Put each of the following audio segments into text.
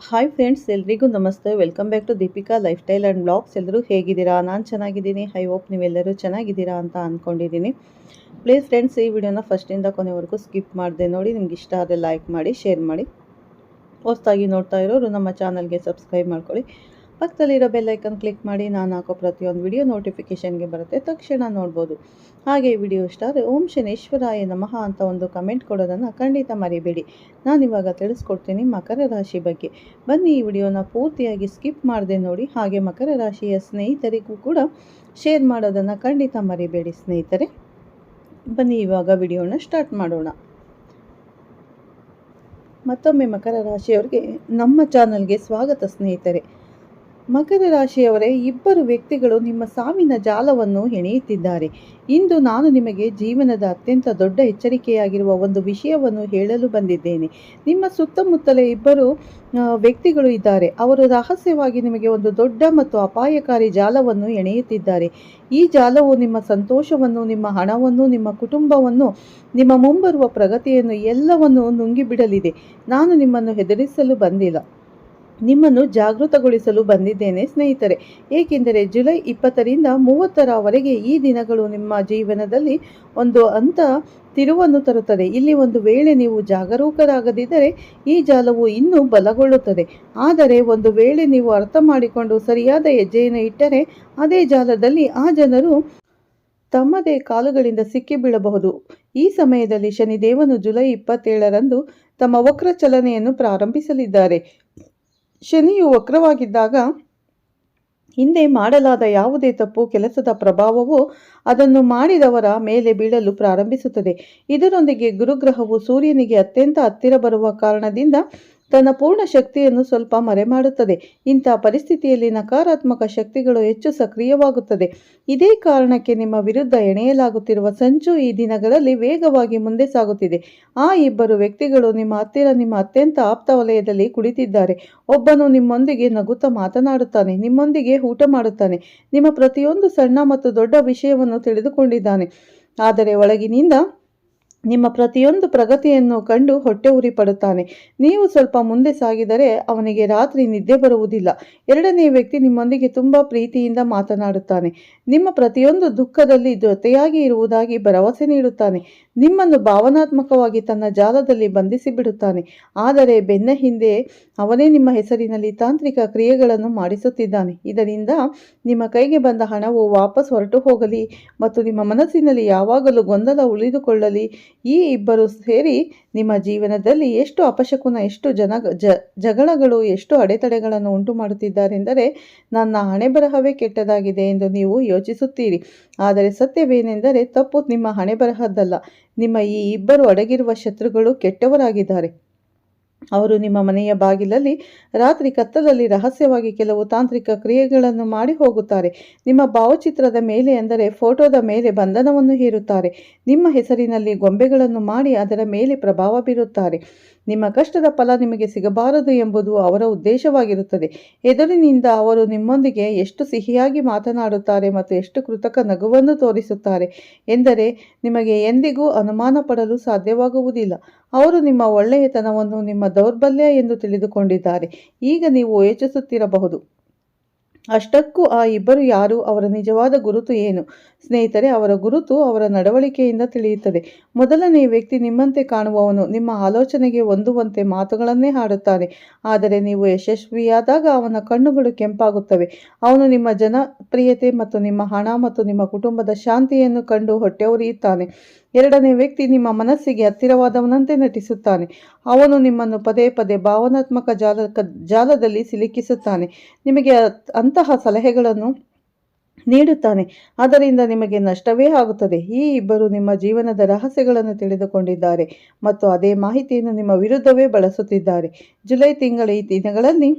Hi friends, ಎಲ್ರಿಗೂ ನಮಸ್ತೆ. Welcome back to Deepika lifestyle and blogs. ಎಲ್ಲರೂ ಹೇಗಿದ್ದೀರಾ? ನಾನು ಚೆನ್ನಾಗಿದ್ದೀನಿ. ಐ ಹೋಪ್ ನೀವೆಲ್ಲರೂ ಚೆನ್ನಾಗಿದ್ದೀರಾ ಅಂತ ಅಂದ್ಕೊಂಡಿದ್ದೀನಿ. ಪ್ಲೀಸ್ ಫ್ರೆಂಡ್ಸ್, ಈ ವಿಡಿಯೋನ ಫಸ್ಟಿಂದ ಕೊನೆವರೆಗೂ ಸ್ಕಿಪ್ ಮಾಡಿದೆ ನೋಡಿ. ನಿಮ್ಗೆ ಇಷ್ಟ ಆದರೆ ಲೈಕ್ ಮಾಡಿ, ಶೇರ್ ಮಾಡಿ. ಹೊಸದಾಗಿ ನೋಡ್ತಾ ಇರೋರು ನಮ್ಮ ಚಾನಲ್ಗೆ ಸಬ್ಸ್ಕ್ರೈಬ್ ಮಾಡ್ಕೊಳ್ಳಿ. ಪಕ್ಕದಲ್ಲಿರೋ ಬೆಲ್ ಐಕನ್ ಕ್ಲಿಕ್ ಮಾಡಿ. ನಾನು ಹಾಕೋ ಪ್ರತಿಯೊಂದು ವಿಡಿಯೋ ನೋಟಿಫಿಕೇಷನ್ಗೆ ಬರುತ್ತೆ, ತಕ್ಷಣ ನೋಡ್ಬೋದು. ಹಾಗೆ ವಿಡಿಯೋ ಇಷ್ಟ ಆದರೆ ಓಂ ಶನೇಶ್ವರಾಯ ನಮಃ ಅಂತ ಒಂದು ಕಮೆಂಟ್ ಕೊಡೋದನ್ನು ಖಂಡಿತ ಮರಿಬೇಡಿ. ನಾನಿವಾಗ ತಿಳಿಸ್ಕೊಡ್ತೀನಿ ಮಕರ ರಾಶಿ ಬಗ್ಗೆ. ಬನ್ನಿ ಈ ವಿಡಿಯೋನ ಪೂರ್ತಿಯಾಗಿ ಸ್ಕಿಪ್ ಮಾಡದೆ ನೋಡಿ. ಹಾಗೆ ಮಕರ ರಾಶಿಯ ಸ್ನೇಹಿತರಿಗೂ ಕೂಡ ಶೇರ್ ಮಾಡೋದನ್ನು ಖಂಡಿತ ಮರಿಬೇಡಿ ಸ್ನೇಹಿತರೆ. ಬನ್ನಿ ಇವಾಗ ವಿಡಿಯೋನ ಸ್ಟಾರ್ಟ್ ಮಾಡೋಣ. ಮತ್ತೊಮ್ಮೆ ಮಕರ ರಾಶಿಯವರಿಗೆ ನಮ್ಮ ಚಾನಲ್ಗೆ ಸ್ವಾಗತ ಸ್ನೇಹಿತರೆ. ಮಕರ ರಾಶಿಯವರೇ, ಇಬ್ಬರು ವ್ಯಕ್ತಿಗಳು ನಿಮ್ಮ ಸಾವಿನ ಜಾಲವನ್ನು ಹೆಣೆಯುತ್ತಿದ್ದಾರೆ. ಇಂದು ನಾನು ನಿಮಗೆ ಜೀವನದ ಅತ್ಯಂತ ದೊಡ್ಡ ಎಚ್ಚರಿಕೆಯಾಗಿರುವ ಒಂದು ವಿಷಯವನ್ನು ಹೇಳಲು ಬಂದಿದ್ದೇನೆ. ನಿಮ್ಮ ಸುತ್ತಮುತ್ತಲೇ ಇಬ್ಬರು ವ್ಯಕ್ತಿಗಳು ಇದ್ದಾರೆ. ಅವರು ರಹಸ್ಯವಾಗಿ ನಿಮಗೆ ಒಂದು ದೊಡ್ಡ ಮತ್ತು ಅಪಾಯಕಾರಿ ಜಾಲವನ್ನು ಎಣೆಯುತ್ತಿದ್ದಾರೆ. ಈ ಜಾಲವು ನಿಮ್ಮ ಸಂತೋಷವನ್ನು, ನಿಮ್ಮ ಹಣವನ್ನು, ನಿಮ್ಮ ಕುಟುಂಬವನ್ನು, ನಿಮ್ಮ ಮುಂಬರುವ ಪ್ರಗತಿಯನ್ನು ಎಲ್ಲವನ್ನು ನುಂಗಿಬಿಡಲಿದೆ. ನಾನು ನಿಮ್ಮನ್ನು ಹೆದರಿಸಲು ಬಂದಿಲ್ಲ, ನಿಮ್ಮನ್ನು ಜಾಗೃತಗೊಳಿಸಲು ಬಂದಿದ್ದೇನೆ ಸ್ನೇಹಿತರೆ. ಏಕೆಂದರೆ ಜುಲೈ 20ರಿಂದ 30ರವರೆಗೆ ಈ ದಿನಗಳು ನಿಮ್ಮ ಜೀವನದಲ್ಲಿ ಒಂದು ತಿರುವನ್ನು ತರುತ್ತದೆ. ಇಲ್ಲಿ ಒಂದು ವೇಳೆ ನೀವು ಜಾಗರೂಕರಾಗದಿದ್ದರೆ ಈ ಜಾಲವು ಇನ್ನೂ ಬಲಗೊಳ್ಳುತ್ತದೆ. ಆದರೆ ಒಂದು ವೇಳೆ ನೀವು ಅರ್ಥ ಮಾಡಿಕೊಂಡು ಸರಿಯಾದ ಹೆಜ್ಜೆಯನ್ನು ಇಟ್ಟರೆ ಅದೇ ಜಾಲದಲ್ಲಿ ಆ ಜನರು ತಮ್ಮದೇ ಕಾಲುಗಳಿಂದ ಸಿಕ್ಕಿ ಬೀಳಬಹುದು. ಈ ಸಮಯದಲ್ಲಿ ಶನಿದೇವನು ಜುಲೈ 27ರಂದು ತಮ್ಮ ವಕ್ರ ಚಲನೆಯನ್ನು ಪ್ರಾರಂಭಿಸಲಿದ್ದಾರೆ. ಶನಿಯು ವಕ್ರವಾಗಿದ್ದಾಗ ಹಿಂದೆ ಮಾಡಲಾದ ಯಾವುದೇ ತಪ್ಪು ಕೆಲಸದ ಪ್ರಭಾವವು ಅದನ್ನು ಮಾಡಿದವರ ಮೇಲೆ ಬೀಳಲು ಪ್ರಾರಂಭಿಸುತ್ತದೆ. ಇದರೊಂದಿಗೆ ಗುರುಗ್ರಹವು ಸೂರ್ಯನಿಗೆ ಅತ್ಯಂತ ಹತ್ತಿರ ಬರುವ ಕಾರಣದಿಂದ ತನ್ನ ಪೂರ್ಣ ಶಕ್ತಿಯನ್ನು ಸ್ವಲ್ಪ ಮರೆಮಾಡುತ್ತದೆ. ಇಂಥ ಪರಿಸ್ಥಿತಿಯಲ್ಲಿ ನಕಾರಾತ್ಮಕ ಶಕ್ತಿಗಳು ಹೆಚ್ಚು ಸಕ್ರಿಯವಾಗುತ್ತದೆ. ಇದೇ ಕಾರಣಕ್ಕೆ ನಿಮ್ಮ ವಿರುದ್ಧ ಎಣೆಯಲಾಗುತ್ತಿರುವ ಸಂಚು ಈ ದಿನಗಳಲ್ಲಿ ವೇಗವಾಗಿ ಮುಂದೆ ಸಾಗುತ್ತಿದೆ. ಆ ಇಬ್ಬರು ವ್ಯಕ್ತಿಗಳು ನಿಮ್ಮ ಅತ್ಯಂತ ಆಪ್ತ ವಲಯದಲ್ಲಿ ಕುಳಿತಿದ್ದಾರೆ. ಒಬ್ಬನು ನಿಮ್ಮೊಂದಿಗೆ ನಗುತ್ತಾ ಮಾತನಾಡುತ್ತಾನೆ, ನಿಮ್ಮೊಂದಿಗೆ ಊಟ ಮಾಡುತ್ತಾನೆ, ನಿಮ್ಮ ಪ್ರತಿಯೊಂದು ಸಣ್ಣ ಮತ್ತು ದೊಡ್ಡ ವಿಷಯವನ್ನು ತಿಳಿದುಕೊಂಡಿದ್ದಾನೆ. ಆದರೆ ಒಳಗಿನಿಂದ ನಿಮ್ಮ ಪ್ರತಿಯೊಂದು ಪ್ರಗತಿಯನ್ನು ಕಂಡು ಹೊಟ್ಟೆ ಉರಿ ಪಡುತ್ತಾನೆ. ನೀವು ಸ್ವಲ್ಪ ಮುಂದೆ ಸಾಗಿದರೆ ಅವನಿಗೆ ರಾತ್ರಿ ನಿದ್ದೆ ಬರುವುದಿಲ್ಲ. ಎರಡನೇ ವ್ಯಕ್ತಿ ನಿಮ್ಮೊಂದಿಗೆ ತುಂಬ ಪ್ರೀತಿಯಿಂದ ಮಾತನಾಡುತ್ತಾನೆ, ನಿಮ್ಮ ಪ್ರತಿಯೊಂದು ದುಃಖದಲ್ಲಿ ಜೊತೆಯಾಗಿ ಇರುವುದಾಗಿ ಭರವಸೆ ನೀಡುತ್ತಾನೆ, ನಿಮ್ಮನ್ನು ಭಾವನಾತ್ಮಕವಾಗಿ ತನ್ನ ಜಾಲದಲ್ಲಿ ಬಂಧಿಸಿ ಬಿಡುತ್ತಾನೆ. ಆದರೆ ಬೆನ್ನ ಹಿಂದೆ ಅವನೇ ನಿಮ್ಮ ಹೆಸರಿನಲ್ಲಿ ತಾಂತ್ರಿಕ ಕ್ರಿಯೆಗಳನ್ನು ಮಾಡಿಸುತ್ತಿದ್ದಾನೆ. ಇದರಿಂದ ನಿಮ್ಮ ಕೈಗೆ ಬಂದ ಹಣವು ವಾಪಸ್ ಹೊರಟು ಹೋಗಲಿ ಮತ್ತು ನಿಮ್ಮ ಮನಸ್ಸಿನಲ್ಲಿ ಯಾವಾಗಲೂ ಗೊಂದಲ ಉಳಿದುಕೊಳ್ಳಲಿ. ಈ ಇಬ್ಬರು ಸೇರಿ ನಿಮ್ಮ ಜೀವನದಲ್ಲಿ ಎಷ್ಟು ಅಪಶಕುನ, ಎಷ್ಟು ಜಗಳಗಳು, ಎಷ್ಟು ಅಡೆತಡೆಗಳನ್ನು ಉಂಟು ಮಾಡುತ್ತಿದ್ದಾರೆಂದರೆ ನನ್ನ ಹಣೆಬರಹವೇ ಕೆಟ್ಟದಾಗಿದೆ ಎಂದು ನೀವು ಯೋಚಿಸುತ್ತೀರಿ. ಆದರೆ ಸತ್ಯವೇನೆಂದರೆ ತಪ್ಪು ನಿಮ್ಮ ಹಣೆಬರಹದ್ದಲ್ಲ. ನಿಮ್ಮ ಈ ಇಬ್ಬರು ಅಡಗಿರುವ ಶತ್ರುಗಳು ಕೆಟ್ಟವರಾಗಿದ್ದಾರೆ. ಅವರು ನಿಮ್ಮ ಮನೆಯ ಬಾಗಿಲಲ್ಲಿ ರಾತ್ರಿ ಕತ್ತಲಲ್ಲಿ ರಹಸ್ಯವಾಗಿ ಕೆಲವು ತಾಂತ್ರಿಕ ಕ್ರಿಯೆಗಳನ್ನು ಮಾಡಿ ಹೋಗುತ್ತಾರೆ. ನಿಮ್ಮ ಭಾವಚಿತ್ರದ ಮೇಲೆ, ಅಂದರೆ ಫೋಟೋದ ಮೇಲೆ ಬಂಧನವನ್ನು ಹೇರುತ್ತಾರೆ. ನಿಮ್ಮ ಹೆಸರಿನಲ್ಲಿ ಗೊಂಬೆಗಳನ್ನು ಮಾಡಿ ಅದರ ಮೇಲೆ ಪ್ರಭಾವ ಬೀರುತ್ತಾರೆ. ನಿಮ್ಮ ಕಷ್ಟದ ಫಲ ನಿಮಗೆ ಸಿಗಬಾರದು ಎಂಬುದು ಅವರ ಉದ್ದೇಶವಾಗಿರುತ್ತದೆ. ಎದುರಿನಿಂದ ಅವರು ನಿಮ್ಮೊಂದಿಗೆ ಎಷ್ಟು ಸಿಹಿಯಾಗಿ ಮಾತನಾಡುತ್ತಾರೆ ಮತ್ತು ಎಷ್ಟು ಕೃತಕ ನಗುವನ್ನು ತೋರಿಸುತ್ತಾರೆ ಎಂದರೆ ನಿಮಗೆ ಎಂದಿಗೂ ಅನುಮಾನ ಪಡಲು ಸಾಧ್ಯವಾಗುವುದಿಲ್ಲ. ಅವರು ನಿಮ್ಮ ಒಳ್ಳೆಯತನವನ್ನು ನಿಮ್ಮ ದೌರ್ಬಲ್ಯ ಎಂದು ತಿಳಿದುಕೊಂಡಿದ್ದಾರೆ. ಈಗ ನೀವು ಯೋಚಿಸುತ್ತಿರಬಹುದು, ಅಷ್ಟಕ್ಕೂ ಆ ಇಬ್ಬರು ಯಾರು? ಅವರ ನಿಜವಾದ ಗುರುತು ಏನು? ಸ್ನೇಹಿತರೆ, ಅವರ ಗುರುತು ಅವರ ನಡವಳಿಕೆಯಿಂದ ತಿಳಿಯುತ್ತದೆ. ಮೊದಲನೇ ವ್ಯಕ್ತಿ ನಿಮ್ಮಂತೆ ಕಾಣುವವನು, ನಿಮ್ಮ ಆಲೋಚನೆಗೆ ಹೊಂದುವಂತೆ ಮಾತುಗಳನ್ನೇ ಆಡುತ್ತಾನೆ. ಆದರೆ ನೀವು ಯಶಸ್ವಿಯಾದಾಗ ಅವನ ಕಣ್ಣುಗಳು ಕೆಂಪಾಗುತ್ತವೆ. ಅವನು ನಿಮ್ಮ ಜನಪ್ರಿಯತೆ ಮತ್ತು ನಿಮ್ಮ ಹಣ ಮತ್ತು ನಿಮ್ಮ ಕುಟುಂಬದ ಶಾಂತಿಯನ್ನು ಕಂಡು ಹೊಟ್ಟೆ ಉರಿಯುತ್ತಾನೆ. ಎರಡನೇ ವ್ಯಕ್ತಿ ನಿಮ್ಮ ಮನಸ್ಸಿಗೆ ಹತ್ತಿರವಾದವನಂತೆ ನಟಿಸುತ್ತಾನೆ. ಅವನು ನಿಮ್ಮನ್ನು ಪದೇ ಪದೇ ಭಾವನಾತ್ಮಕ ಜಾಲದಲ್ಲಿ ಸಿಲುಕಿಸುತ್ತಾನೆ, ನಿಮಗೆ ಅಂತಹ ಸಲಹೆಗಳನ್ನು ನೀಡುತ್ತಾನೆ. ಅದರಿಂದ ನಿಮಗೆ ನಷ್ಟವೇ ಆಗುತ್ತದೆ. ಈ ಇಬ್ಬರು ನಿಮ್ಮ ಜೀವನದ ರಹಸ್ಯಗಳನ್ನು ತಿಳಿದುಕೊಂಡಿದ್ದಾರೆ ಮತ್ತು ಅದೇ ಮಾಹಿತಿಯನ್ನು ನಿಮ್ಮ ವಿರುದ್ಧವೇ ಬಳಸುತ್ತಿದ್ದಾರೆ. ಜುಲೈ ತಿಂಗಳ ಈ ದಿನಗಳಲ್ಲಿ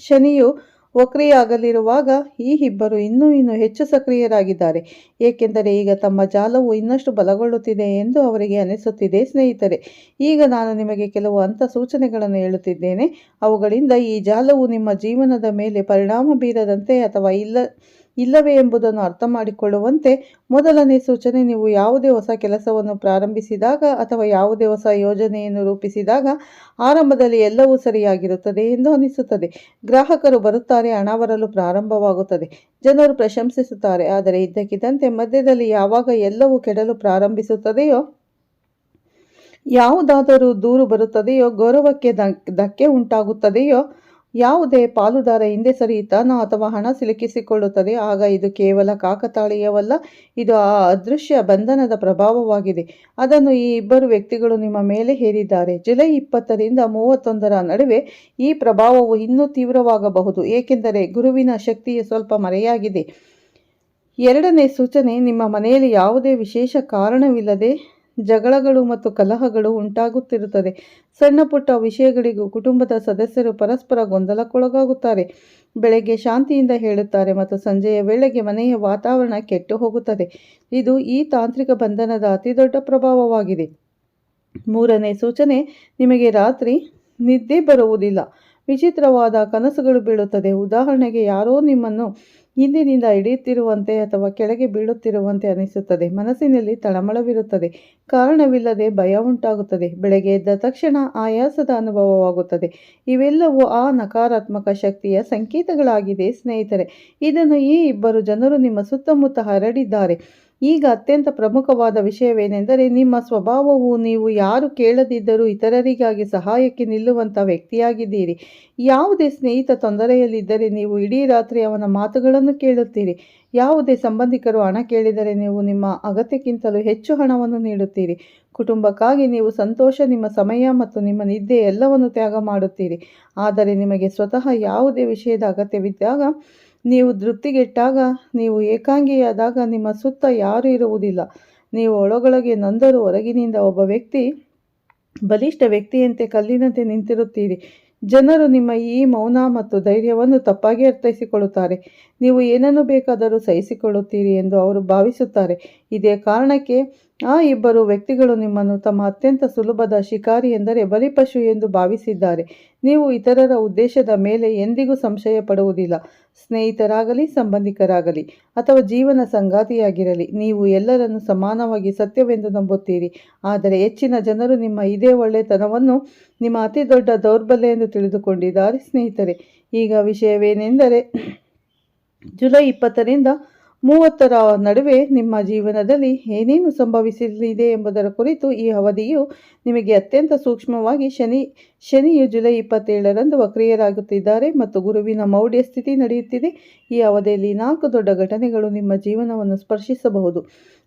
ಶನಿಯು ವಕ್ರಿಯಾಗಲಿರುವಾಗ ಈ ಇಬ್ಬರು ಇನ್ನೂ ಹೆಚ್ಚು ಸಕ್ರಿಯರಾಗಿದ್ದಾರೆ. ಏಕೆಂದರೆ ಈಗ ತಮ್ಮ ಜಾಲವು ಇನ್ನಷ್ಟು ಬಲಗೊಳ್ಳುತ್ತಿದೆ ಎಂದು ಅವರಿಗೆ ಅನಿಸುತ್ತಿದೆ. ಸ್ನೇಹಿತರೆ, ಈಗ ನಾನು ನಿಮಗೆ ಕೆಲವು ಸೂಚನೆಗಳನ್ನು ಹೇಳುತ್ತಿದ್ದೇನೆ. ಅವುಗಳಿಂದ ಈ ಜಾಲವು ನಿಮ್ಮ ಜೀವನದ ಮೇಲೆ ಪರಿಣಾಮ ಬೀರದಂತೆ ಅಥವಾ ಇಲ್ಲವೇ ಎಂಬುದನ್ನು ಅರ್ಥ ಮಾಡಿಕೊಳ್ಳುವಂತೆ ಮೊದಲನೇ ಸೂಚನೆ, ನೀವು ಯಾವುದೇ ಹೊಸ ಕೆಲಸವನ್ನು ಪ್ರಾರಂಭಿಸಿದಾಗ ಅಥವಾ ಯಾವುದೇ ಹೊಸ ಯೋಜನೆಯನ್ನು ರೂಪಿಸಿದಾಗ ಆರಂಭದಲ್ಲಿ ಎಲ್ಲವೂ ಸರಿಯಾಗಿರುತ್ತದೆ ಎಂದು ಅನಿಸುತ್ತದೆ. ಗ್ರಾಹಕರು ಬರುತ್ತಾರೆ, ಹಣ ಬರಲು ಪ್ರಾರಂಭವಾಗುತ್ತದೆ, ಜನರು ಪ್ರಶಂಸಿಸುತ್ತಾರೆ. ಆದರೆ ಇದ್ದಕ್ಕಿದ್ದಂತೆ ಮಧ್ಯದಲ್ಲಿ ಯಾವಾಗ ಎಲ್ಲವೂ ಕೆಡಲು ಪ್ರಾರಂಭಿಸುತ್ತದೆಯೋ, ಯಾವುದಾದರೂ ದೂರು ಬರುತ್ತದೆಯೋ, ಗೌರವಕ್ಕೆ ಧಕ್ಕೆ ಉಂಟಾಗುತ್ತದೆಯೋ, ಯಾವುದೇ ಪಾಲುದಾರ ಹಿಂದೆ ಸರಿಯುತ್ತಾನೋ ಅಥವಾ ಹಣ ಸಿಲುಕಿಸಿಕೊಳ್ಳುತ್ತದೆ, ಆಗ ಇದು ಕೇವಲ ಕಾಕತಾಳೀಯವಲ್ಲ, ಇದು ಆ ಅದೃಶ್ಯ ಬಂಧನದ ಪ್ರಭಾವವಾಗಿದೆ. ಅದನ್ನು ಈ ಇಬ್ಬರು ವ್ಯಕ್ತಿಗಳು ನಿಮ್ಮ ಮೇಲೆ ಹೇರಿದ್ದಾರೆ. ಜುಲೈ 20ರಿಂದ 31ರ ನಡುವೆ ಈ ಪ್ರಭಾವವು ಇನ್ನೂ ತೀವ್ರವಾಗಬಹುದು, ಏಕೆಂದರೆ ಗುರುವಿನ ಶಕ್ತಿಯು ಸ್ವಲ್ಪ ಮರೆಯಾಗಿದೆ. ಎರಡನೇ ಸೂಚನೆ, ನಿಮ್ಮ ಮನೆಯಲ್ಲಿ ಯಾವುದೇ ವಿಶೇಷ ಕಾರಣವಿಲ್ಲದೆ ಜಗಳಗಳು ಮತ್ತು ಕಲಹಗಳು ಉಂಟಾಗುತ್ತಿರುತ್ತದೆ. ಸಣ್ಣ ಪುಟ್ಟ ವಿಷಯಗಳಿಗೂ ಕುಟುಂಬದ ಸದಸ್ಯರು ಪರಸ್ಪರ ಗೊಂದಲಕ್ಕೊಳಗಾಗುತ್ತಾರೆ. ಬೆಳಗ್ಗೆ ಶಾಂತಿಯಿಂದ ಹೇಳುತ್ತಾರೆ ಮತ್ತು ಸಂಜೆಯ ವೇಳೆಗೆ ಮನೆಯ ವಾತಾವರಣ ಕೆಟ್ಟು ಹೋಗುತ್ತದೆ. ಇದು ಈ ತಾಂತ್ರಿಕ ಬಂಧನದ ಅತಿದೊಡ್ಡ ಪ್ರಭಾವವಾಗಿದೆ. ಮೂರನೇ ಸೂಚನೆ, ನಿಮಗೆ ರಾತ್ರಿ ನಿದ್ದೆ ಬರುವುದಿಲ್ಲ. ವಿಚಿತ್ರವಾದ ಕನಸುಗಳು ಬೀಳುತ್ತದೆ. ಉದಾಹರಣೆಗೆ, ಯಾರೋ ನಿಮ್ಮನ್ನು ಹಿಂದಿನಿಂದ ಹಿಡಿಯುತ್ತಿರುವಂತೆ ಅಥವಾ ಕೆಳಗೆ ಬೀಳುತ್ತಿರುವಂತೆ ಅನಿಸುತ್ತದೆ. ಮನಸ್ಸಿನಲ್ಲಿ ತಳಮಳವಿರುತ್ತದೆ. ಕಾರಣವಿಲ್ಲದೆ ಭಯ ಉಂಟಾಗುತ್ತದೆ. ಬೆಳಗ್ಗೆ ಎದ್ದ ತಕ್ಷಣ ಆಯಾಸದ ಅನುಭವವಾಗುತ್ತದೆ. ಇವೆಲ್ಲವೂ ಆ ನಕಾರಾತ್ಮಕ ಶಕ್ತಿಯ ಸಂಕೇತಗಳಾಗಿದೆ ಸ್ನೇಹಿತರೆ. ಇದನ್ನು ಈ ಇಬ್ಬರು ಜನರು ನಿಮ್ಮ ಸುತ್ತಮುತ್ತ ಹರಡಿದ್ದಾರೆ. ಈಗ ಅತ್ಯಂತ ಪ್ರಮುಖವಾದ ವಿಷಯವೇನೆಂದರೆ, ನಿಮ್ಮ ಸ್ವಭಾವವು ನೀವು ಯಾರು ಕೇಳದಿದ್ದರೂ ಇತರರಿಗಾಗಿ ಸಹಾಯಕ್ಕೆ ನಿಲ್ಲುವಂಥ ವ್ಯಕ್ತಿಯಾಗಿದ್ದೀರಿ. ಯಾವುದೇ ಸ್ನೇಹಿತ ತೊಂದರೆಯಲ್ಲಿದ್ದರೆ ನೀವು ಇಡೀ ರಾತ್ರಿ ಅವನ ಮಾತುಗಳನ್ನು ಕೇಳುತ್ತೀರಿ. ಯಾವುದೇ ಸಂಬಂಧಿಕರು ಹಣ ಕೇಳಿದರೆ ನೀವು ನಿಮ್ಮ ಅಗತ್ಯಕ್ಕಿಂತಲೂ ಹೆಚ್ಚು ಹಣವನ್ನು ನೀಡುತ್ತೀರಿ. ಕುಟುಂಬಕ್ಕಾಗಿ ನೀವು ಸಂತೋಷ, ನಿಮ್ಮ ಸಮಯ ಮತ್ತು ನಿಮ್ಮ ನಿದ್ದೆ ಎಲ್ಲವನ್ನು ತ್ಯಾಗ ಮಾಡುತ್ತೀರಿ. ಆದರೆ ನಿಮಗೆ ಸ್ವತಃ ಯಾವುದೇ ವಿಷಯದ ಅಗತ್ಯವಿದ್ದಾಗ, ನೀವು ತೃಪ್ತಿಗೆಟ್ಟಾಗ, ನೀವು ಏಕಾಂಗಿಯಾದಾಗ ನಿಮ್ಮ ಸುತ್ತ ಯಾರೂ ಇರುವುದಿಲ್ಲ. ನೀವು ಒಳಗೊಳಗೆ ನೊಂದರೂ ಹೊರಗಿನಿಂದ ಒಬ್ಬ ಬಲಿಷ್ಠ ವ್ಯಕ್ತಿಯಂತೆ ಕಲ್ಲಿನಂತೆ ನಿಂತಿರುತ್ತೀರಿ. ಜನರು ನಿಮ್ಮ ಈ ಮೌನ ಮತ್ತು ಧೈರ್ಯವನ್ನು ತಪ್ಪಾಗಿ ಅರ್ಥೈಸಿಕೊಳ್ಳುತ್ತಾರೆ. ನೀವು ಏನನ್ನು ಬೇಕಾದರೂ ಸಹಿಸಿಕೊಳ್ಳುತ್ತೀರಿ ಎಂದು ಅವರು ಭಾವಿಸುತ್ತಾರೆ. ಇದೇ ಕಾರಣಕ್ಕೆ ಆ ಇಬ್ಬರು ವ್ಯಕ್ತಿಗಳು ನಿಮ್ಮನ್ನು ತಮ್ಮ ಅತ್ಯಂತ ಸುಲಭದ ಶಿಕಾರಿ ಎಂದರೆ ಬಲಿಪಶು ಎಂದು ಭಾವಿಸಿದ್ದಾರೆ. ನೀವು ಇತರರ ಉದ್ದೇಶದ ಮೇಲೆ ಎಂದಿಗೂ ಸಂಶಯ ಪಡುವುದಿಲ್ಲ. ಸ್ನೇಹಿತರಾಗಲಿ, ಸಂಬಂಧಿಕರಾಗಲಿ ಅಥವಾ ಜೀವನ ಸಂಗಾತಿಯಾಗಿರಲಿ, ನೀವು ಎಲ್ಲರನ್ನು ಸಮಾನವಾಗಿ ಸತ್ಯವೆಂದು ನಂಬುತ್ತೀರಿ. ಆದರೆ ಹೆಚ್ಚಿನ ಜನರು ನಿಮ್ಮ ಇದೇ ಒಳ್ಳೆತನವನ್ನು ನಿಮ್ಮ ಅತಿ ದೊಡ್ಡ ದೌರ್ಬಲ್ಯ ಎಂದು ತಿಳಿದುಕೊಂಡಿದ್ದಾರೆ ಸ್ನೇಹಿತರೆ. ಈಗ ವಿಷಯವೇನೆಂದರೆ, ಜುಲೈ 20ರಿಂದ 30ರ ನಡುವೆ ನಿಮ್ಮ ಜೀವನದಲ್ಲಿ ಏನೇನು ಸಂಭವಿಸಲಿದೆ ಎಂಬುದರ ಕುರಿತು ಈ ಅವಧಿಯು ನಿಮಗೆ ಅತ್ಯಂತ ಸೂಕ್ಷ್ಮವಾಗಿ ಶನಿಯು ಜುಲೈ 27ರಂದು ವಕ್ರಿಯರಾಗುತ್ತಿದ್ದಾರೆ ಮತ್ತು ಗುರುವಿನ ಮೌಢ್ಯ ಸ್ಥಿತಿ ನಡೆಯುತ್ತಿದೆ. ಈ ಅವಧಿಯಲ್ಲಿ 4 ದೊಡ್ಡ ಘಟನೆಗಳು ನಿಮ್ಮ ಜೀವನವನ್ನು ಸ್ಪರ್ಶಿಸಬಹುದು.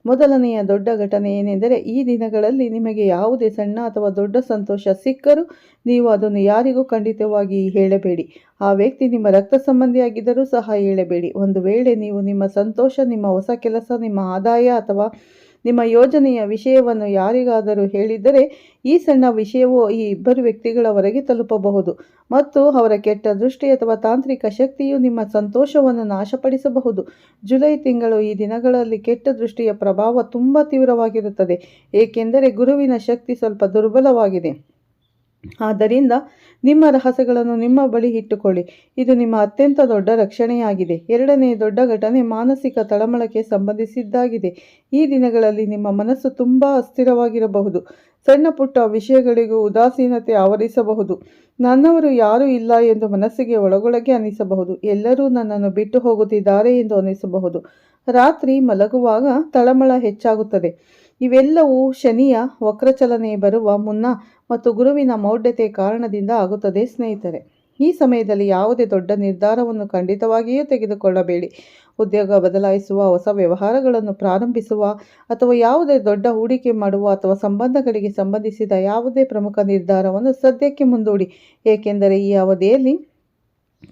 ಮೊದಲನೆಯ ದೊಡ್ಡ ಘಟನೆ ಏನೆಂದರೆ, ಈ ದಿನಗಳಲ್ಲಿ ನಿಮಗೆ ಯಾವುದೇ ಸಣ್ಣ ಅಥವಾ ದೊಡ್ಡ ಸಂತೋಷ ಸಿಕ್ಕರೂ ನೀವು ಅದನ್ನು ಯಾರಿಗೂ ಖಂಡಿತವಾಗಿ ಹೇಳಬೇಡಿ. ಆ ವ್ಯಕ್ತಿ ನಿಮ್ಮ ರಕ್ತ ಸಂಬಂಧಿಯಾಗಿದ್ದರೂ ಸಹ ಹೇಳಬೇಡಿ. ಒಂದು ವೇಳೆ ನೀವು ನಿಮ್ಮ ಸಂತೋಷ, ನಿಮ್ಮ ಹೊಸ ಕೆಲಸ, ನಿಮ್ಮ ಆದಾಯ ಅಥವಾ ನಿಮ್ಮ ಯೋಜನೆಯ ವಿಷಯವನ್ನು ಯಾರಿಗಾದರೂ ಹೇಳಿದ್ದರೆ, ಈ ಸಣ್ಣ ವಿಷಯವು ಈ ಇಬ್ಬರು ವ್ಯಕ್ತಿಗಳವರೆಗೆ ತಲುಪಬಹುದು ಮತ್ತು ಅವರ ಕೆಟ್ಟ ದೃಷ್ಟಿ ಅಥವಾ ತಾಂತ್ರಿಕ ಶಕ್ತಿಯು ನಿಮ್ಮ ಸಂತೋಷವನ್ನು ನಾಶಪಡಿಸಬಹುದು. ಜುಲೈ ತಿಂಗಳು ಈ ದಿನಗಳಲ್ಲಿ ಕೆಟ್ಟ ದೃಷ್ಟಿಯ ಪ್ರಭಾವ ತುಂಬ ತೀವ್ರವಾಗಿರುತ್ತದೆ, ಏಕೆಂದರೆ ಗುರುವಿನ ಶಕ್ತಿ ಸ್ವಲ್ಪ ದುರ್ಬಲವಾಗಿದೆ. ಆದ್ದರಿಂದ ನಿಮ್ಮ ರಹಸ್ಯಗಳನ್ನು ನಿಮ್ಮ ಬಳಿ ಇಟ್ಟುಕೊಳ್ಳಿ. ಇದು ನಿಮ್ಮ ಅತ್ಯಂತ ದೊಡ್ಡ ರಕ್ಷಣೆಯಾಗಿದೆ. ಎರಡನೇ ದೊಡ್ಡ ಘಟನೆ ಮಾನಸಿಕ ತಳಮಳಕ್ಕೆ ಸಂಬಂಧಿಸಿದ್ದಾಗಿದೆ. ಈ ದಿನಗಳಲ್ಲಿ ನಿಮ್ಮ ಮನಸ್ಸು ತುಂಬ ಅಸ್ಥಿರವಾಗಿರಬಹುದು. ಸಣ್ಣ ಪುಟ್ಟ ವಿಷಯಗಳಿಗೂ ಉದಾಸೀನತೆ ಆವರಿಸಬಹುದು. ನನ್ನವರು ಯಾರೂ ಇಲ್ಲ ಎಂದು ಮನಸ್ಸಿಗೆ ಒಳಗೊಳಗೆ ಅನಿಸಬಹುದು. ಎಲ್ಲರೂ ನನ್ನನ್ನು ಬಿಟ್ಟು ಹೋಗುತ್ತಿದ್ದಾರೆ ಎಂದು ಅನಿಸಬಹುದು. ರಾತ್ರಿ ಮಲಗುವಾಗ ತಳಮಳ ಹೆಚ್ಚಾಗುತ್ತದೆ. ಇವೆಲ್ಲವೂ ಶನಿಯ ವಕ್ರಚಲನೆ ಬರುವ ಮುನ್ನ ಮತ್ತು ಗುರುವಿನ ಮೌಢ್ಯತೆ ಕಾರಣದಿಂದ ಆಗುತ್ತದೆ ಸ್ನೇಹಿತರೆ. ಈ ಸಮಯದಲ್ಲಿ ಯಾವುದೇ ದೊಡ್ಡ ನಿರ್ಧಾರವನ್ನು ಖಂಡಿತವಾಗಿಯೂ ತೆಗೆದುಕೊಳ್ಳಬೇಡಿ. ಉದ್ಯೋಗ ಬದಲಾಯಿಸುವ, ಹೊಸ ವ್ಯವಹಾರಗಳನ್ನು ಪ್ರಾರಂಭಿಸುವ ಅಥವಾ ಯಾವುದೇ ದೊಡ್ಡ ಹೂಡಿಕೆ ಮಾಡುವ ಅಥವಾ ಸಂಬಂಧಗಳಿಗೆ ಸಂಬಂಧಿಸಿದ ಯಾವುದೇ ಪ್ರಮುಖ ನಿರ್ಧಾರವನ್ನು ಸದ್ಯಕ್ಕೆ ಮುಂದೂಡಿ, ಏಕೆಂದರೆ ಈ ಅವಧಿಯಲ್ಲಿ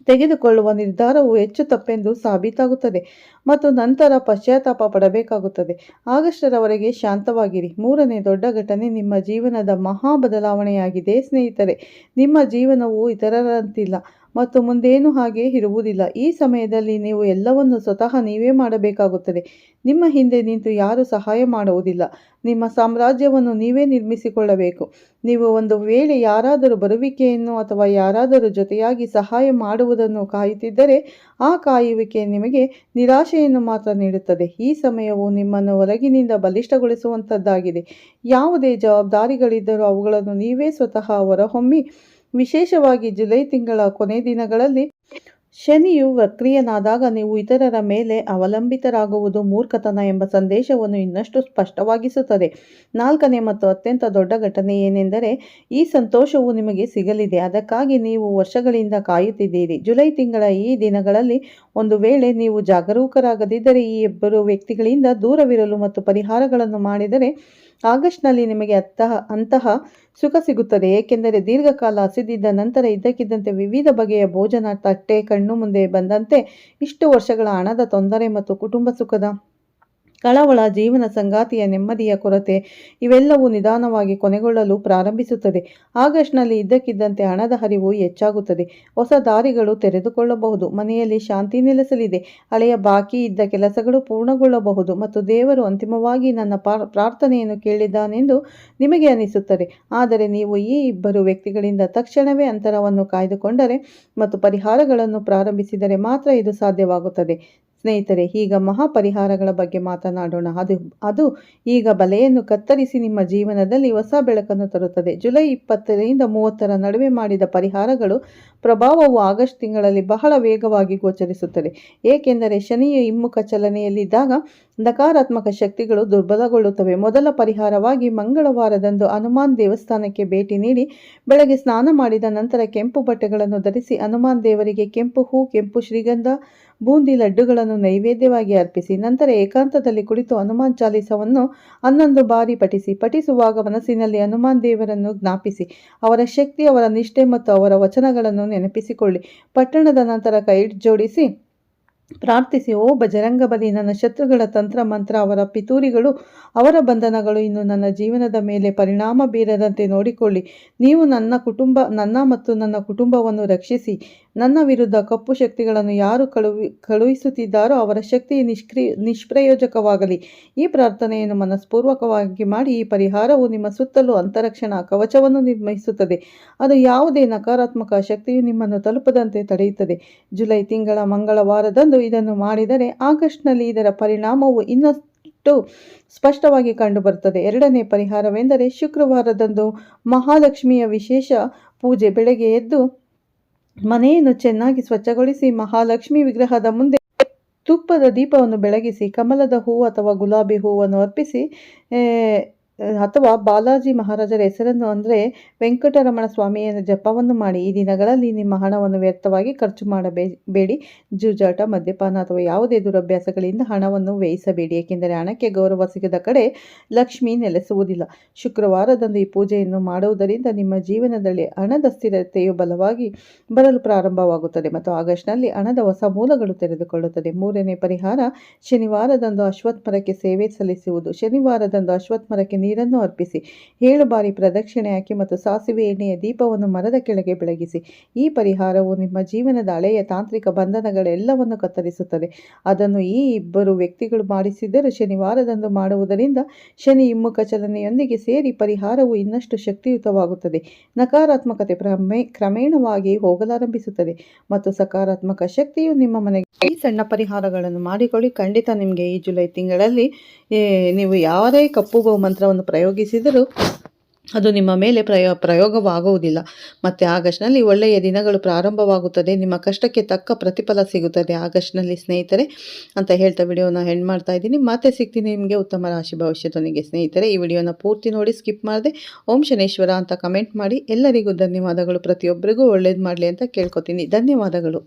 ತೆಗೆದುಕೊಳ್ಳುವ ನಿರ್ಧಾರವು ಹೆಚ್ಚು ತಪ್ಪೆಂದು ಸಾಬೀತಾಗುತ್ತದೆ ಮತ್ತು ನಂತರ ಪಶ್ಚಾತ್ತಾಪ ಪಡಬೇಕಾಗುತ್ತದೆ. ಆಗಸ್ಟರವರೆಗೆ ಶಾಂತವಾಗಿರಿ. ಮೂರನೇ ದೊಡ್ಡ ಘಟನೆ ನಿಮ್ಮ ಜೀವನದ ಮಹಾ ಬದಲಾವಣೆಯಾಗಿದೆ ಸ್ನೇಹಿತರೆ. ನಿಮ್ಮ ಜೀವನವು ಇತರರಂತಿಲ್ಲ. ಮತ್ತು ಮುಂದೇನೂ ಹಾಗೆ ಇರುವುದಿಲ್ಲ. ಈ ಸಮಯದಲ್ಲಿ ನೀವು ಎಲ್ಲವನ್ನು ಸ್ವತಃ ನೀವೇ ಮಾಡಬೇಕಾಗುತ್ತದೆ. ನಿಮ್ಮ ಹಿಂದೆ ನಿಂತು ಯಾರೂ ಸಹಾಯ ಮಾಡುವುದಿಲ್ಲ. ನಿಮ್ಮ ಸಾಮ್ರಾಜ್ಯವನ್ನು ನೀವೇ ನಿರ್ಮಿಸಿಕೊಳ್ಳಬೇಕು. ನೀವು ಒಂದು ವೇಳೆ ಯಾರಾದರೂ ಬರುವಿಕೆಯನ್ನು ಅಥವಾ ಯಾರಾದರೂ ಜೊತೆಯಾಗಿ ಸಹಾಯ ಮಾಡುವುದನ್ನು ಕಾಯುತ್ತಿದ್ದರೆ ಆ ಕಾಯುವಿಕೆ ನಿಮಗೆ ನಿರಾಶೆಯನ್ನು ಮಾತ್ರ ನೀಡುತ್ತದೆ. ಈ ಸಮಯವು ನಿಮ್ಮನ್ನು ಹೊರಗಿನಿಂದ ಬಲಿಷ್ಠಗೊಳಿಸುವಂಥದ್ದಾಗಿದೆ. ಯಾವುದೇ ಜವಾಬ್ದಾರಿಗಳಿದ್ದರೂ ಅವುಗಳನ್ನು ನೀವೇ ಸ್ವತಃ ಹೊರಹೊಮ್ಮಿ. ವಿಶೇಷವಾಗಿ ಜುಲೈ ತಿಂಗಳ ಕೊನೆ ದಿನಗಳಲ್ಲಿ ಶನಿಯು ವಕ್ರಿಯನಾದಾಗ ನೀವು ಇತರರ ಮೇಲೆ ಅವಲಂಬಿತರಾಗುವುದು ಮೂರ್ಖತನ ಎಂಬ ಸಂದೇಶವನ್ನು ಇನ್ನಷ್ಟು ಸ್ಪಷ್ಟವಾಗಿಸುತ್ತದೆ. 4ನೇ ಮತ್ತು ಅತ್ಯಂತ ದೊಡ್ಡ ಘಟನೆ ಏನೆಂದರೆ ಈ ಸಂತೋಷವು ನಿಮಗೆ ಸಿಗಲಿದೆ. ಅದಕ್ಕಾಗಿ ನೀವು ವರ್ಷಗಳಿಂದ ಕಾಯುತ್ತಿದ್ದೀರಿ. ಜುಲೈ ತಿಂಗಳ ಈ ದಿನಗಳಲ್ಲಿ ಒಂದು ವೇಳೆ ನೀವು ಜಾಗರೂಕರಾಗದಿದ್ದರೆ ಈ ಇಬ್ಬರು ವ್ಯಕ್ತಿಗಳಿಂದ ದೂರವಿರಲು ಮತ್ತು ಪರಿಹಾರಗಳನ್ನು ಮಾಡಿದರೆ ಆಗಸ್ಟ್ನಲ್ಲಿ ನಿಮಗೆ ಅಂತಹ ಸುಖ ಸಿಗುತ್ತದೆ. ಏಕೆಂದರೆ ದೀರ್ಘಕಾಲ ಹಸಿದಿದ್ದ ನಂತರ ಇದ್ದಕ್ಕಿದ್ದಂತೆ ವಿವಿಧ ಬಗೆಯ ಭೋಜನ ತಟ್ಟೆ ಕಣ್ಣು ಮುಂದೆ ಬಂದಂತೆ ಇಷ್ಟು ವರ್ಷಗಳ ಹಣದ ತೊಂದರೆ ಮತ್ತು ಕುಟುಂಬ ಸುಖದ ಕಳವಳ, ಜೀವನ ಸಂಗಾತಿಯ ನೆಮ್ಮದಿಯ ಕೊರತೆ ಇವೆಲ್ಲವೂ ನಿಧಾನವಾಗಿ ಕೊನೆಗೊಳ್ಳಲು ಪ್ರಾರಂಭಿಸುತ್ತದೆ. ಆಗಸ್ಟ್ನಲ್ಲಿ ಇದ್ದಕ್ಕಿದ್ದಂತೆ ಹಣದ ಹರಿವು ಹೆಚ್ಚಾಗುತ್ತದೆ. ಹೊಸ ದಾರಿಗಳು ತೆರೆದುಕೊಳ್ಳಬಹುದು. ಮನೆಯಲ್ಲಿ ಶಾಂತಿ ನೆಲೆಸಲಿದೆ. ಹಳೆಯ ಬಾಕಿ ಇದ್ದ ಕೆಲಸಗಳು ಪೂರ್ಣಗೊಳ್ಳಬಹುದು ಮತ್ತು ದೇವರು ಅಂತಿಮವಾಗಿ ನನ್ನ ಪ್ರಾರ್ಥನೆಯನ್ನು ಕೇಳಿದ್ದಾನೆಂದು ನಿಮಗೆ ಅನಿಸುತ್ತದೆ. ಆದರೆ ನೀವು ಈ ಇಬ್ಬರು ವ್ಯಕ್ತಿಗಳಿಂದ ತಕ್ಷಣವೇ ಅಂತರವನ್ನು ಕಾಯ್ದುಕೊಂಡರೆ ಮತ್ತು ಪರಿಹಾರಗಳನ್ನು ಪ್ರಾರಂಭಿಸಿದರೆ ಮಾತ್ರ ಇದು ಸಾಧ್ಯವಾಗುತ್ತದೆ. ಸ್ನೇಹಿತರೆ, ಈಗ ಮಹಾಪರಿಹಾರಗಳ ಬಗ್ಗೆ ಮಾತನಾಡೋಣ. ಅದು ಈಗ ಬಲೆಯನ್ನು ಕತ್ತರಿಸಿ ನಿಮ್ಮ ಜೀವನದಲ್ಲಿ ಹೊಸ ಬೆಳಕನ್ನು ತರುತ್ತದೆ. ಜುಲೈ 20ರಿಂದ 30ರ ನಡುವೆ ಮಾಡಿದ ಪರಿಹಾರಗಳು ಪ್ರಭಾವವು ಆಗಸ್ಟ್ ತಿಂಗಳಲ್ಲಿ ಬಹಳ ವೇಗವಾಗಿ ಗೋಚರಿಸುತ್ತದೆ. ಏಕೆಂದರೆ ಶನಿಯು ಹಿಮ್ಮುಖ ಚಲನೆಯಲ್ಲಿದ್ದಾಗ ನಕಾರಾತ್ಮಕ ಶಕ್ತಿಗಳು ದುರ್ಬಲಗೊಳ್ಳುತ್ತವೆ. ಮೊದಲ ಪರಿಹಾರವಾಗಿ ಮಂಗಳವಾರದಂದು ಹನುಮಾನ್ ದೇವಸ್ಥಾನಕ್ಕೆ ಭೇಟಿ ನೀಡಿ ಬೆಳಗ್ಗೆ ಸ್ನಾನ ಮಾಡಿದ ನಂತರ ಕೆಂಪು ಬಟ್ಟೆಗಳನ್ನು ಧರಿಸಿ ಹನುಮಾನ್ ದೇವರಿಗೆ ಕೆಂಪು ಹೂ, ಕೆಂಪು ಶ್ರೀಗಂಧ, ಬೂಂದಿ ಲಡ್ಡುಗಳನ್ನು ನೈವೇದ್ಯವಾಗಿ ಅರ್ಪಿಸಿ ನಂತರ ಏಕಾಂತದಲ್ಲಿ ಕುಳಿತು ಹನುಮಾನ್ ಚಾಲೀಸವನ್ನು 11 ಬಾರಿ ಪಠಿಸುವಾಗ ಮನಸ್ಸಿನಲ್ಲಿ ಹನುಮಾನ್ ದೇವರನ್ನು ಜ್ಞಾಪಿಸಿ ಅವರ ಶಕ್ತಿ, ಅವರ ನಿಷ್ಠೆ ಮತ್ತು ಅವರ ವಚನಗಳನ್ನು ನೆನಪಿಸಿಕೊಳ್ಳಿ. ಪಟ್ಟಣದ ನಂತರ ಕೈ ಜೋಡಿಸಿ ಪ್ರಾರ್ಥಿಸಿ, ಓ ಬಜರಂಗಬಲಿ, ನನ್ನ ಶತ್ರುಗಳ ತಂತ್ರ ಮಂತ್ರ, ಅವರ ಪಿತೂರಿಗಳು, ಅವರ ಬಂಧನಗಳು ಇನ್ನು ನನ್ನ ಜೀವನದ ಮೇಲೆ ಪರಿಣಾಮ ಬೀರದಂತೆ ನೋಡಿಕೊಳ್ಳಿ. ನೀವು ನನ್ನ ಮತ್ತು ನನ್ನ ಕುಟುಂಬವನ್ನು ರಕ್ಷಿಸಿ. ನನ್ನ ವಿರುದ್ಧ ಕಪ್ಪು ಶಕ್ತಿಗಳನ್ನು ಯಾರು ಕಳುಹಿಸುತ್ತಿದ್ದಾರೋ ಅವರ ಶಕ್ತಿ ನಿಷ್ಪ್ರಯೋಜಕವಾಗಲಿ. ಈ ಪ್ರಾರ್ಥನೆಯನ್ನು ಮನಸ್ಪೂರ್ವಕವಾಗಿ ಮಾಡಿ. ಈ ಪರಿಹಾರವು ನಿಮ್ಮ ಸುತ್ತಲೂ ಅಂತರಕ್ಷಣಾ ಕವಚವನ್ನು ನಿರ್ಮಿಸುತ್ತದೆ. ಅದು ಯಾವುದೇ ನಕಾರಾತ್ಮಕ ಶಕ್ತಿಯು ನಿಮ್ಮನ್ನು ತಲುಪದಂತೆ ತಡೆಯುತ್ತದೆ. ಜುಲೈ ತಿಂಗಳ ಮಂಗಳವಾರದಂದು ಇದನ್ನು ಮಾಡಿದರೆ ಆಗಸ್ಟ್ನಲ್ಲಿ ಇದರ ಪರಿಣಾಮವು ಇನ್ನಷ್ಟು ಸ್ಪಷ್ಟವಾಗಿ ಕಂಡುಬರುತ್ತದೆ. 2ನೇ ಪರಿಹಾರವೆಂದರೆ ಶುಕ್ರವಾರದಂದು ಮಹಾಲಕ್ಷ್ಮಿಯ ವಿಶೇಷ ಪೂಜೆ. ಬೆಳಗ್ಗೆ ಎದ್ದು ಮನೆಯನ್ನು ಚೆನ್ನಾಗಿ ಸ್ವಚ್ಛಗೊಳಿಸಿ ಮಹಾಲಕ್ಷ್ಮಿ ವಿಗ್ರಹದ ಮುಂದೆ ತುಪ್ಪದ ದೀಪವನ್ನು ಬೆಳಗಿಸಿ ಕಮಲದ ಹೂವು ಅಥವಾ ಗುಲಾಬಿ ಹೂವನ್ನು ಅರ್ಪಿಸಿ ಅಥವಾ ಬಾಲಾಜಿ ಮಹಾರಾಜರ ಹೆಸರನ್ನು ಅಂದರೆ ವೆಂಕಟರಮಣ ಸ್ವಾಮಿಯ ಜಪವನ್ನು ಮಾಡಿ. ಈ ದಿನಗಳಲ್ಲಿ ನಿಮ್ಮ ಹಣವನ್ನು ವ್ಯರ್ಥವಾಗಿ ಖರ್ಚು ಮಾಡಬೇಡಿ. ಜೂಜಾಟ, ಮದ್ಯಪಾನ ಅಥವಾ ಯಾವುದೇ ದುರಭ್ಯಾಸಗಳಿಂದ ಹಣವನ್ನು ವ್ಯಯಿಸಬೇಡಿ. ಏಕೆಂದರೆ ಹಣಕ್ಕೆ ಗೌರವ ಸಿಗದ ಕಡೆ ಲಕ್ಷ್ಮಿ ನೆಲೆಸುವುದಿಲ್ಲ. ಶುಕ್ರವಾರದಂದು ಈ ಪೂಜೆಯನ್ನು ಮಾಡುವುದರಿಂದ ನಿಮ್ಮ ಜೀವನದಲ್ಲಿ ಹಣದ ಸ್ಥಿರತೆಯು ಬಲವಾಗಿ ಬರಲು ಪ್ರಾರಂಭವಾಗುತ್ತದೆ ಮತ್ತು ಆಗಸ್ಟ್ನಲ್ಲಿ ಹಣದ ಹೊಸ ಮೂಲಗಳು ತೆರೆದುಕೊಳ್ಳುತ್ತದೆ. 3ನೇ ಪರಿಹಾರ ಶನಿವಾರದಂದು ಅಶ್ವತ್ಥ ಮರಕ್ಕೆ ಸೇವೆ ಸಲ್ಲಿಸುವುದು. ಶನಿವಾರದಂದು ಅಶ್ವತ್ಥ ಮರಕ್ಕೆ ನೀರನ್ನು ಅರ್ಪಿಸಿ 7 ಬಾರಿ ಪ್ರದಕ್ಷಿಣೆ ಹಾಕಿ ಮತ್ತು ಸಾಸಿವೆ ಎಣ್ಣೆಯ ದೀಪವನ್ನು ಮರದ ಕೆಳಗೆ ಬೆಳಗಿಸಿ. ಈ ಪರಿಹಾರವು ನಿಮ್ಮ ಜೀವನದ ಹಳೆಯ ತಾಂತ್ರಿಕ ಬಂಧನಗಳೆಲ್ಲವನ್ನು ಕತ್ತರಿಸುತ್ತದೆ. ಅದನ್ನು ಈ ಇಬ್ಬರು ವ್ಯಕ್ತಿಗಳು ಮಾಡಿಸಿದ್ದರೂ ಶನಿವಾರದಂದು ಮಾಡುವುದರಿಂದ ಶನಿ ಹಿಮ್ಮುಖ ಚಲನೆಯೊಂದಿಗೆ ಸೇರಿ ಪರಿಹಾರವು ಇನ್ನಷ್ಟು ಶಕ್ತಿಯುತವಾಗುತ್ತದೆ. ನಕಾರಾತ್ಮಕತೆ ಕ್ರಮೇಣವಾಗಿ ಹೋಗಲಾರಂಭಿಸುತ್ತದೆ ಮತ್ತು ಸಕಾರಾತ್ಮಕ ಶಕ್ತಿಯು ನಿಮ್ಮ ಮನೆಗೆ. ಈ ಸಣ್ಣ ಪರಿಹಾರಗಳನ್ನು ಮಾಡಿಕೊಳ್ಳಿ. ಖಂಡಿತ ನಿಮಗೆ ಈ ಜುಲೈ ತಿಂಗಳಲ್ಲಿ ನೀವು ಯಾರೇ ಕಪ್ಪು ಮಂತ್ರವನ್ನು ಪ್ರಯೋಗಿಸಿದರೂ ಅದು ನಿಮ್ಮ ಮೇಲೆ ಪ್ರಯೋಗವಾಗುವುದಿಲ್ಲ. ಮತ್ತು ಆಗಸ್ಟ್ನಲ್ಲಿ ಒಳ್ಳೆಯ ದಿನಗಳು ಪ್ರಾರಂಭವಾಗುತ್ತದೆ. ನಿಮ್ಮ ಕಷ್ಟಕ್ಕೆ ತಕ್ಕ ಪ್ರತಿಫಲ ಸಿಗುತ್ತದೆ ಆಗಸ್ಟ್ನಲ್ಲಿ ಸ್ನೇಹಿತರೆ ಅಂತ ಹೇಳ್ತಾ ವಿಡಿಯೋನ ಎಂಡ್ ಮಾಡ್ತಾ ಇದ್ದೀನಿ. ಮತ್ತೆ ಸಿಗ್ತೀನಿ ನಿಮಗೆ ಉತ್ತಮ ರಾಶಿ ಭವಿಷ್ಯದೊಂದಿಗೆ. ಸ್ನೇಹಿತರೆ, ಈ ವಿಡಿಯೋನ ಪೂರ್ತಿ ನೋಡಿ ಸ್ಕಿಪ್ ಮಾಡದೆ ಓಂ ಶನೇಶ್ವರ ಅಂತ ಕಮೆಂಟ್ ಮಾಡಿ. ಎಲ್ಲರಿಗೂ ಧನ್ಯವಾದಗಳು. ಪ್ರತಿಯೊಬ್ಬರಿಗೂ ಒಳ್ಳೇದು ಮಾಡಲಿ ಅಂತ ಕೇಳ್ಕೊತೀನಿ. ಧನ್ಯವಾದಗಳು.